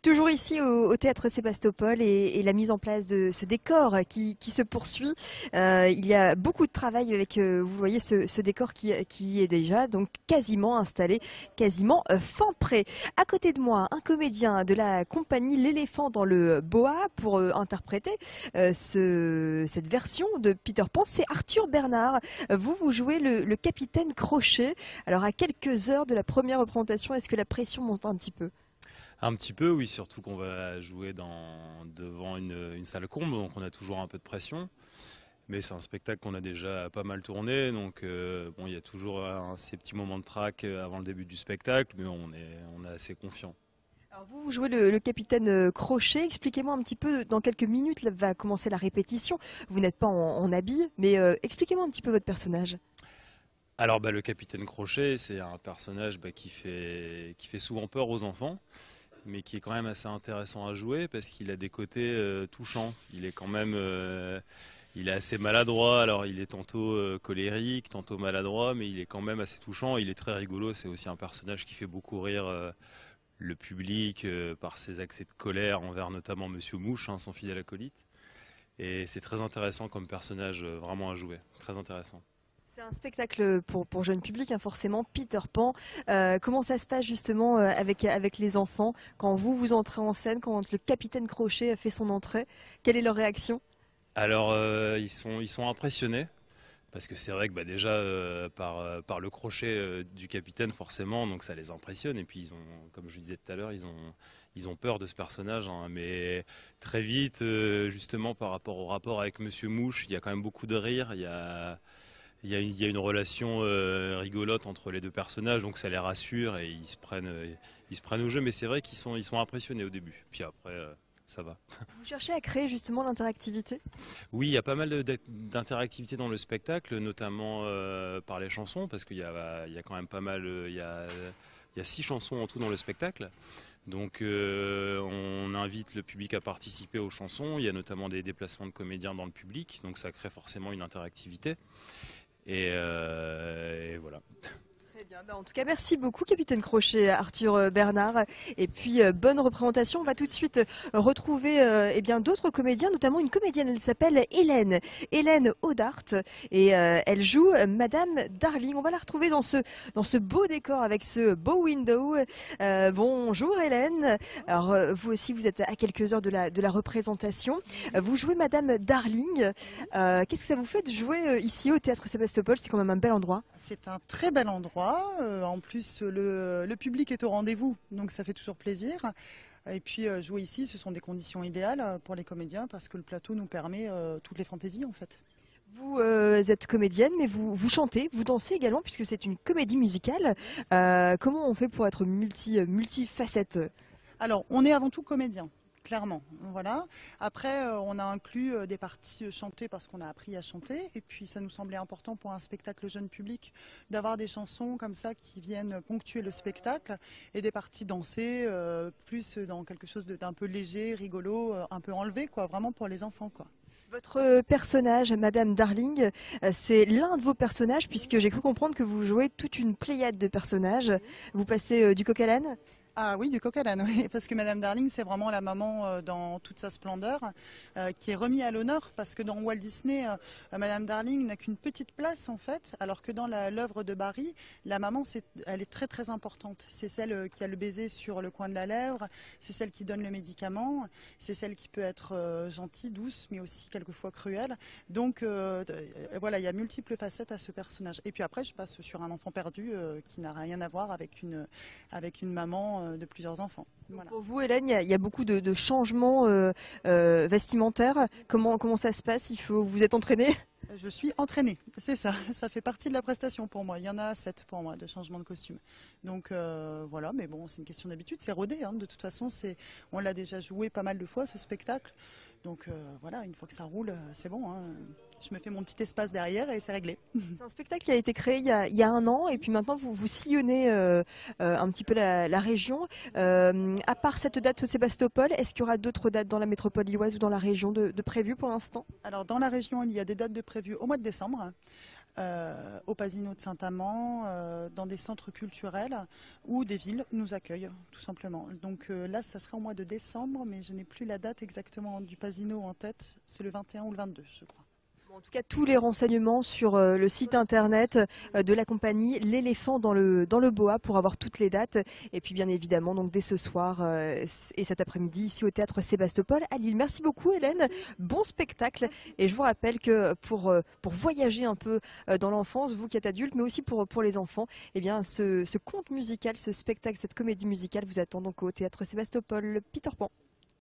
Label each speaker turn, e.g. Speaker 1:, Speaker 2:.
Speaker 1: Toujours ici au théâtre Sébastopol et la mise en place de ce décor qui se poursuit. Il y a beaucoup de travail avec, vous voyez, ce décor qui est déjà donc quasiment installé, quasiment fin prêt. À côté de moi, un comédien de la compagnie L'éléphant dans le boa pour interpréter cette version de Peter Pan. C'est Arthur Bernard. Vous jouez le capitaine Crochet. Alors à quelques heures de la première représentation, est-ce que la pression monte un petit peu?
Speaker 2: Un petit peu, oui, surtout qu'on va jouer devant une salle comble, donc on a toujours un peu de pression. Mais c'est un spectacle qu'on a déjà pas mal tourné, donc bon, il y a toujours ces petits moments de trac avant le début du spectacle, mais on est assez confiant.
Speaker 1: Alors vous jouez le capitaine Crochet. Expliquez-moi un petit peu, dans quelques minutes là, va commencer la répétition. Vous n'êtes pas en habit, mais expliquez-moi un petit peu votre personnage.
Speaker 2: Alors le capitaine Crochet, c'est un personnage qui fait souvent peur aux enfants, mais qui est quand même assez intéressant à jouer parce qu'il a des côtés touchants. Il est quand même, il est assez maladroit. Alors il est tantôt colérique, tantôt maladroit, mais il est quand même assez touchant. Il est très rigolo. C'est aussi un personnage qui fait beaucoup rire le public par ses accès de colère envers notamment Monsieur Mouche, son fidèle acolyte. Et c'est très intéressant comme personnage vraiment à jouer. Très intéressant.
Speaker 1: C'est un spectacle pour jeune public, forcément, Peter Pan. Comment ça se passe justement avec les enfants quand vous entrez en scène, quand le capitaine Crochet a fait son entrée? Quelle est leur réaction?
Speaker 2: Alors ils sont impressionnés parce que c'est vrai que déjà par le crochet du capitaine forcément, donc ça les impressionne et puis ils ont, comme je disais tout à l'heure, ils ont peur de ce personnage, mais très vite justement par rapport au rapport avec Monsieur Mouche, il y a quand même beaucoup de rire, il y a une relation rigolote entre les deux personnages, donc ça les rassure et ils se prennent au jeu. Mais c'est vrai qu'ils sont impressionnés au début. Puis après, ça va.
Speaker 1: Vous cherchez à créer justement l'interactivité?
Speaker 2: Oui, il y a pas mal d'interactivité dans le spectacle, notamment par les chansons, parce qu'il y a quand même pas mal. Il y a 6 chansons en tout dans le spectacle. Donc on invite le public à participer aux chansons. Il y a notamment des déplacements de comédiens dans le public, donc ça crée forcément une interactivité. Et voilà.
Speaker 1: Très bien. En tout cas, merci beaucoup, capitaine Crochet, Arthur Bernard. Et puis, bonne représentation. On va tout de suite retrouver d'autres comédiens, notamment une comédienne. Elle s'appelle Hélène Audart. Et elle joue Madame Darling. On va la retrouver dans ce beau décor avec ce beau window. Bonjour Hélène. Alors, vous aussi, vous êtes à quelques heures de la représentation. Vous jouez Madame Darling. Qu'est-ce que ça vous fait de jouer ici au Théâtre Sébastopol? C'est quand même un bel endroit.
Speaker 3: C'est un très bel endroit. En plus, le public est au rendez-vous, donc ça fait toujours plaisir. Et puis, jouer ici, ce sont des conditions idéales pour les comédiens parce que le plateau nous permet toutes les fantaisies en fait.
Speaker 1: Vous êtes comédienne, mais vous chantez, vous dansez également, puisque c'est une comédie musicale. Comment on fait pour être multifacette?
Speaker 3: Alors, on est avant tout comédien. Clairement, voilà. Après, on a inclus des parties chantées parce qu'on a appris à chanter. Et puis, ça nous semblait important pour un spectacle jeune public d'avoir des chansons comme ça qui viennent ponctuer le spectacle et des parties dansées plus dans quelque chose d'un peu léger, rigolo, un peu enlevé, quoi, vraiment pour les enfants, quoi.
Speaker 1: Votre personnage, Madame Darling, c'est l'un de vos personnages, puisque j'ai cru comprendre que vous jouez toute une pléiade de personnages. Vous passez du coq à l'âne?
Speaker 3: Ah oui, du coq à l'âne, oui, parce que Madame Darling, c'est vraiment la maman dans toute sa splendeur, qui est remise à l'honneur, parce que dans Walt Disney, Madame Darling n'a qu'une petite place en fait, alors que dans l'œuvre de Barry, la maman, elle est très très importante. C'est celle qui a le baiser sur le coin de la lèvre, c'est celle qui donne le médicament, c'est celle qui peut être gentille, douce, mais aussi quelquefois cruelle. Donc voilà, il y a multiples facettes à ce personnage. Et puis après, je passe sur un enfant perdu qui n'a rien à voir avec une maman de plusieurs enfants. Voilà.
Speaker 1: Pour vous, Hélène, il y a beaucoup de changements vestimentaires. Comment ça se passe? Vous êtes entraînée?
Speaker 3: Je suis entraînée, c'est ça. Ça fait partie de la prestation pour moi. Il y en a 7 pour moi de changement de costume. Donc voilà, mais bon, c'est une question d'habitude. C'est rodé, de toute façon. On l'a déjà joué pas mal de fois, ce spectacle. Donc voilà, une fois que ça roule, c'est bon. Je me fais mon petit espace derrière et c'est réglé.
Speaker 1: C'est un spectacle qui a été créé il y a un an et puis maintenant vous sillonnez un petit peu la région. À part cette date au Sébastopol, est-ce qu'il y aura d'autres dates dans la métropole lilloise ou dans la région de prévues pour l'instant?
Speaker 3: Alors dans la région, il y a des dates de prévues au mois de décembre. au Pasino de Saint-Amand, dans des centres culturels ou des villes nous accueillent tout simplement. Donc là, ça sera au mois de décembre, mais je n'ai plus la date exactement du Pasino en tête. C'est le 21 ou le 22, je crois.
Speaker 1: En tout cas, tous les renseignements sur le site internet de la compagnie L'éléphant dans le Boa pour avoir toutes les dates. Et puis bien évidemment, donc dès ce soir et cet après-midi ici au théâtre Sébastopol à Lille. Merci beaucoup Hélène, bon spectacle. Et je vous rappelle que pour voyager un peu dans l'enfance, vous qui êtes adulte, mais aussi pour les enfants, eh bien ce conte musical, ce spectacle, cette comédie musicale vous attend donc au théâtre Sébastopol. Peter Pan.